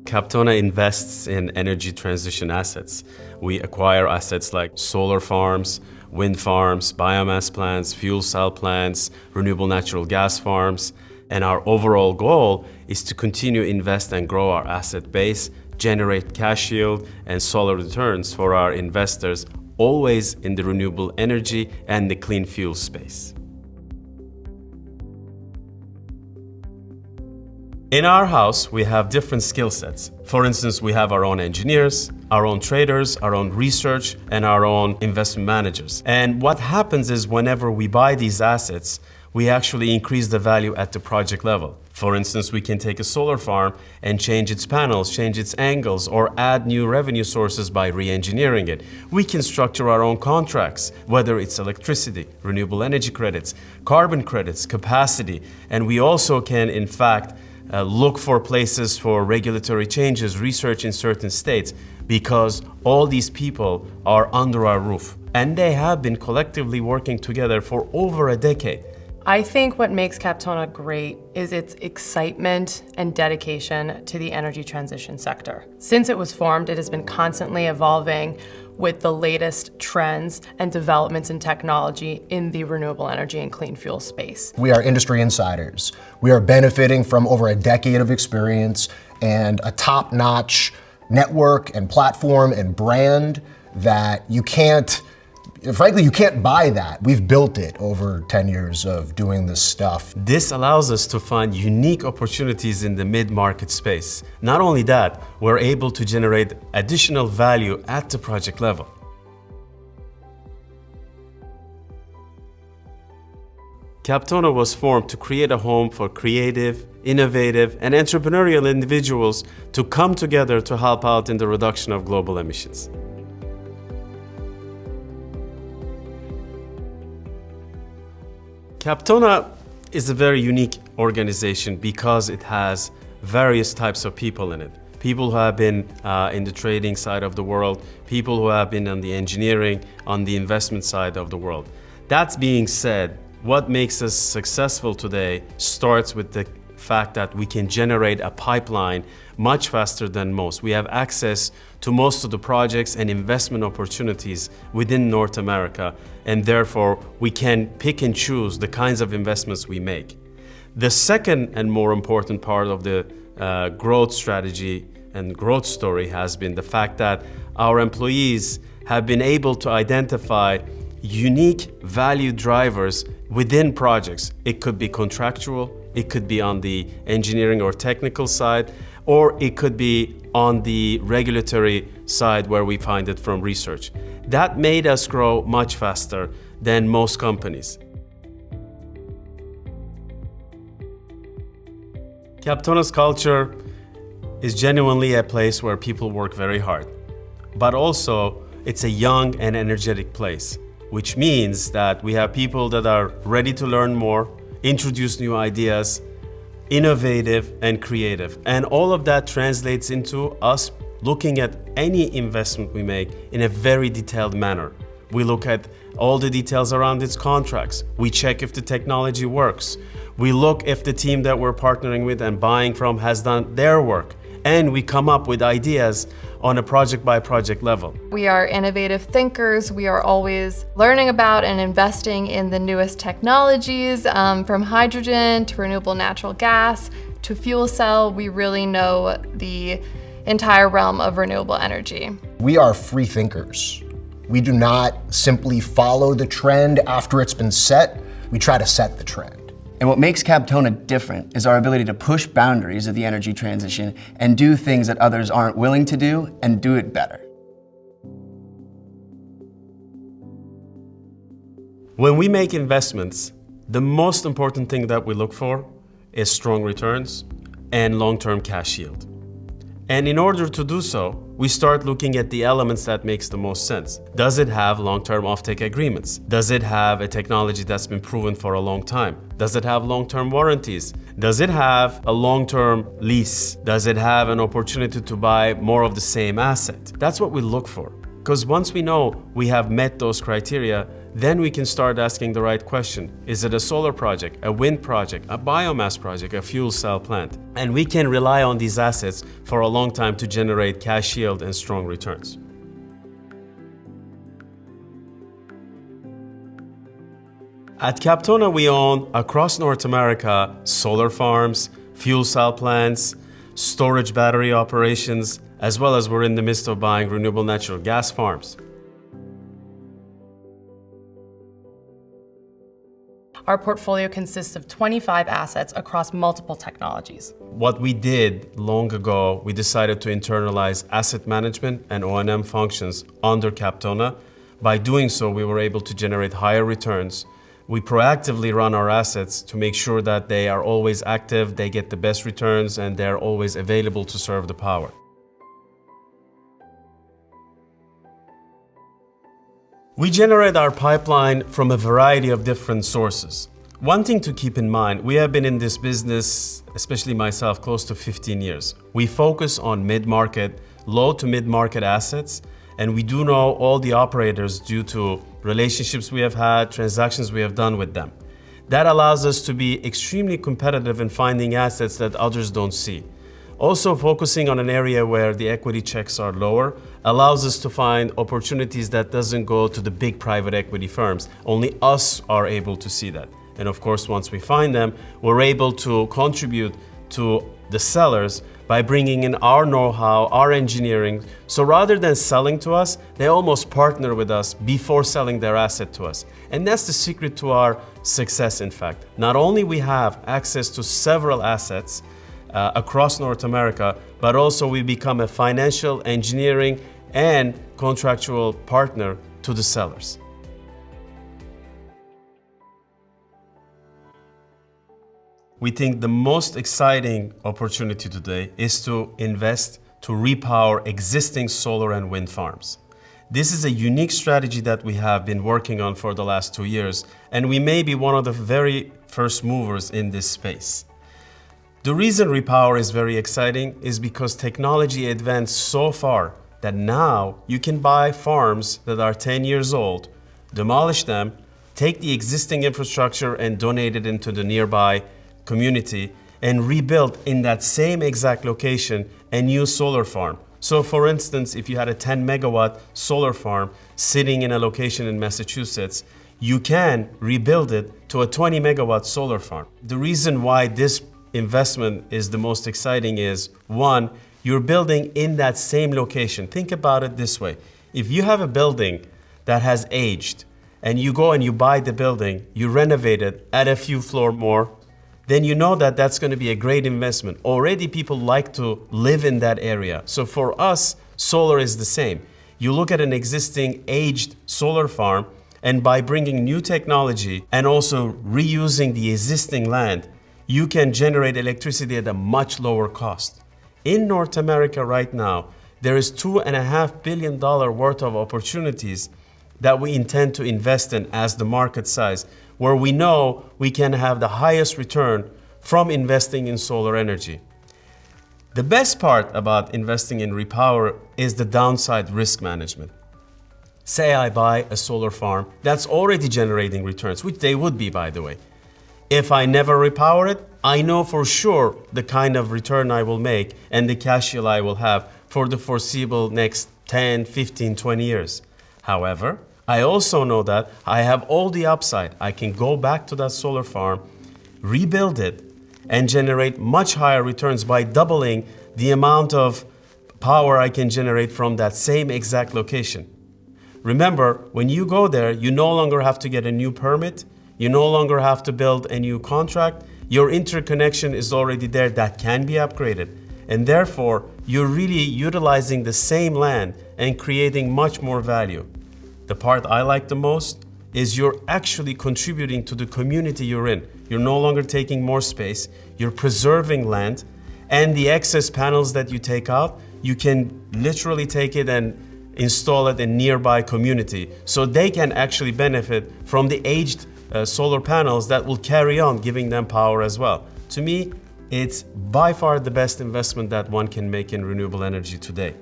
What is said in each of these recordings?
Captona invests in energy transition assets. We acquire assets like solar farms, wind farms, biomass plants, fuel cell plants, renewable natural gas farms. And our overall goal is to continue invest and grow our asset base, generate cash yield and solid returns for our investors, always in the renewable energy and the clean fuel space. In our house, we have different skill sets. For instance, we have our own engineers, our own traders, our own research, and our own investment managers. And what happens is whenever we buy these assets, we actually increase the value at the project level. For instance, we can take a solar farm and change its panels, change its angles, or add new revenue sources by re-engineering it. We can structure our own contracts, whether it's electricity, renewable energy credits, carbon credits, capacity, and we also can, in fact, look for places for regulatory changes, research in certain states, because all these people are under our roof. And they have been collectively working together for over a decade. I think what makes Captona great is its excitement and dedication to the energy transition sector. Since it was formed, it has been constantly evolving with the latest trends and developments in technology in the renewable energy and clean fuel space. We are industry insiders. We are benefiting from over a decade of experience and a top-notch network and platform and brand that frankly, you can't buy that. We've built it over 10 years of doing this stuff. This allows us to find unique opportunities in the mid-market space. Not only that, we're able to generate additional value at the project level. Captona was formed to create a home for creative, innovative, and entrepreneurial individuals to come together to help out in the reduction of global emissions. Captona is a very unique organization because it has various types of people in it. People who have been in the trading side of the world, people who have been on the engineering, on the investment side of the world. That being said, what makes us successful today starts with the fact that we can generate a pipeline much faster than most. We have access to most of the projects and investment opportunities within North America, and therefore we can pick and choose the kinds of investments we make. The second and more important part of the growth strategy and growth story has been the fact that our employees have been able to identify unique value drivers within projects. It could be contractual, it could be on the engineering or technical side, or it could be on the regulatory side where we find it from research. That made us grow much faster than most companies. Captona's culture is genuinely a place where people work very hard, but also it's a young and energetic place, which means that we have people that are ready to learn more, introduce new ideas, innovative and creative. And all of that translates into us looking at any investment we make in a very detailed manner. We look at all the details around its contracts. We check if the technology works. We look if the team that we're partnering with and buying from has done their work. And we come up with ideas on a project-by-project level. We are innovative thinkers. We are always learning about and investing in the newest technologies, from hydrogen to renewable natural gas to fuel cell. We really know the entire realm of renewable energy. We are free thinkers. We do not simply follow the trend after it's been set. We try to set the trend. And what makes Captona different is our ability to push boundaries of the energy transition and do things that others aren't willing to do and do it better. When we make investments, the most important thing that we look for is strong returns and long-term cash yield. And in order to do so, we start looking at the elements that makes the most sense. Does it have long-term offtake agreements? Does it have a technology that's been proven for a long time? Does it have long-term warranties? Does it have a long-term lease? Does it have an opportunity to buy more of the same asset? That's what we look for. Because once we know we have met those criteria, then we can start asking the right question. Is it a solar project, a wind project, a biomass project, a fuel cell plant? And we can rely on these assets for a long time to generate cash yield and strong returns. At Captona, we own across North America solar farms, fuel cell plants, storage battery operations, as well as we're in the midst of buying renewable natural gas farms. Our portfolio consists of 25 assets across multiple technologies. What we did long ago, we decided to internalize asset management and O&M functions under Captona. By doing so, we were able to generate higher returns. We proactively run our assets to make sure that they are always active, they get the best returns, and they're always available to serve the power. We generate our pipeline from a variety of different sources. One thing to keep in mind, we have been in this business, especially myself, close to 15 years. We focus on mid-market, low to mid-market assets, and we do know all the operators due to relationships we have had, transactions we have done with them. That allows us to be extremely competitive in finding assets that others don't see. Also, focusing on an area where the equity checks are lower allows us to find opportunities that doesn't go to the big private equity firms. Only us are able to see that. And of course, once we find them, we're able to contribute to the sellers by bringing in our know-how, our engineering. So rather than selling to us, they almost partner with us before selling their asset to us. And that's the secret to our success, in fact. Not only we have access to several assets across North America, but also we become a financial, engineering, and contractual partner to the sellers. We think the most exciting opportunity today is to invest to repower existing solar and wind farms. This is a unique strategy that we have been working on for the last 2 years, and we may be one of the very first movers in this space. The reason repower is very exciting is because technology advanced so far that now you can buy farms that are 10 years old, demolish them, take the existing infrastructure and donate it into the nearby community and rebuild in that same exact location a new solar farm. So for instance, if you had a 10 megawatt solar farm sitting in a location in Massachusetts, you can rebuild it to a 20 megawatt solar farm. The reason why this investment is the most exciting is, one, you're building in that same location. Think about it this way. If you have a building that has aged and you go and you buy the building, you renovate it, add a few floors more, then you know that that's going to be a great investment. Already people like to live in that area. So for us, solar is the same. You look at an existing aged solar farm, and by bringing new technology and also reusing the existing land, you can generate electricity at a much lower cost. In North America right now, there is $2.5 billion worth of opportunities that we intend to invest in as the market size, where we know we can have the highest return from investing in solar energy. The best part about investing in repower is the downside risk management. Say I buy a solar farm that's already generating returns, which they would be, by the way. If I never repower it, I know for sure the kind of return I will make and the cash yield I will have for the foreseeable next 10, 15, 20 years. However, I also know that I have all the upside. I can go back to that solar farm, rebuild it, and generate much higher returns by doubling the amount of power I can generate from that same exact location. Remember, when you go there, you no longer have to get a new permit. You no longer have to build a new contract. Your interconnection is already there that can be upgraded. And therefore, you're really utilizing the same land and creating much more value. The part I like the most is you're actually contributing to the community you're in. You're no longer taking more space, you're preserving land, and the excess panels that you take out, you can literally take it and install it in nearby community. So they can actually benefit from the aged solar panels that will carry on giving them power as well. To me, it's by far the best investment that one can make in renewable energy today.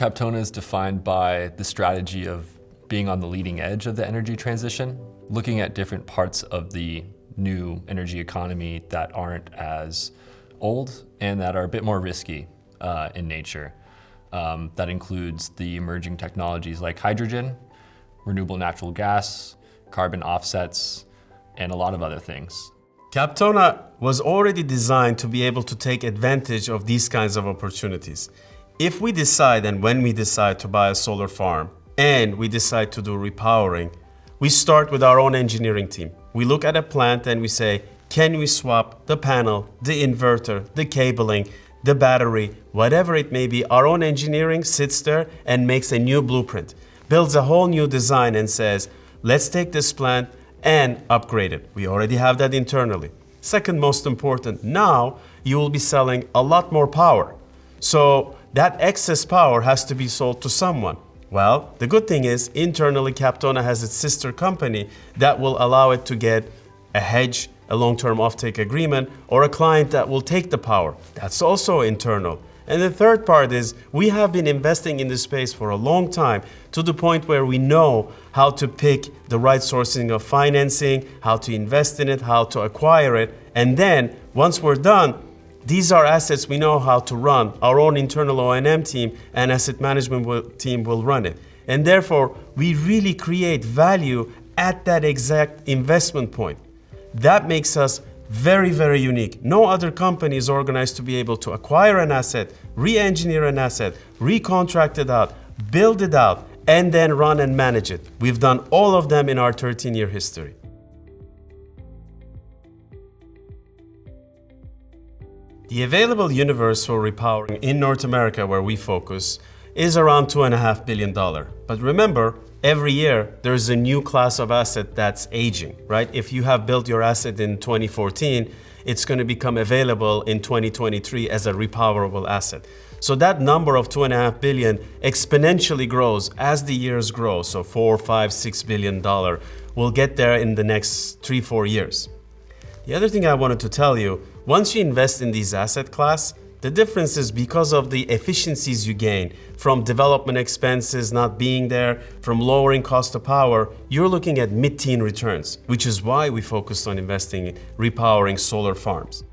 Captona is defined by the strategy of being on the leading edge of the energy transition, looking at different parts of the new energy economy that aren't as old and that are a bit more risky in nature. That includes the emerging technologies like hydrogen, renewable natural gas, carbon offsets, and a lot of other things. Captona was already designed to be able to take advantage of these kinds of opportunities. If we decide and when we decide to buy a solar farm and we decide to do repowering, we start with our own engineering team. We look at a plant and we say, can we swap the panel, the inverter, the cabling, the battery, whatever it may be. Our own engineering sits there and makes a new blueprint, builds a whole new design and says, let's take this plant and upgrade it. We already have that internally. Second most important, now you will be selling a lot more power. So that excess power has to be sold to someone. Well, the good thing is internally Captona has its sister company that will allow it to get a hedge, a long-term offtake agreement, or a client that will take the power. That's also internal. And the third part is we have been investing in this space for a long time to the point where we know how to pick the right sourcing of financing, how to invest in it, how to acquire it. And then once we're done, these are assets we know how to run. Our own internal O&M team and asset management team will run it. And therefore, we really create value at that exact investment point. That makes us very, very unique. No other company is organized to be able to acquire an asset, re-engineer an asset, recontract it out, build it out, and then run and manage it. We've done all of them in our 13-year history. The available universe for repowering in North America, where we focus, is around $2.5 billion. But remember, every year there's a new class of asset that's aging, right? If you have built your asset in 2014, it's going to become available in 2023 as a repowerable asset. So that number of $2.5 billion exponentially grows as the years grow. So $4, $5, $6 billion will get there in the next 3-4 years. The other thing I wanted to tell you, once you invest in these asset class, the difference is because of the efficiencies you gain from development expenses not being there, from lowering cost of power, you're looking at mid-teen returns, which is why we focused on investing in repowering solar farms.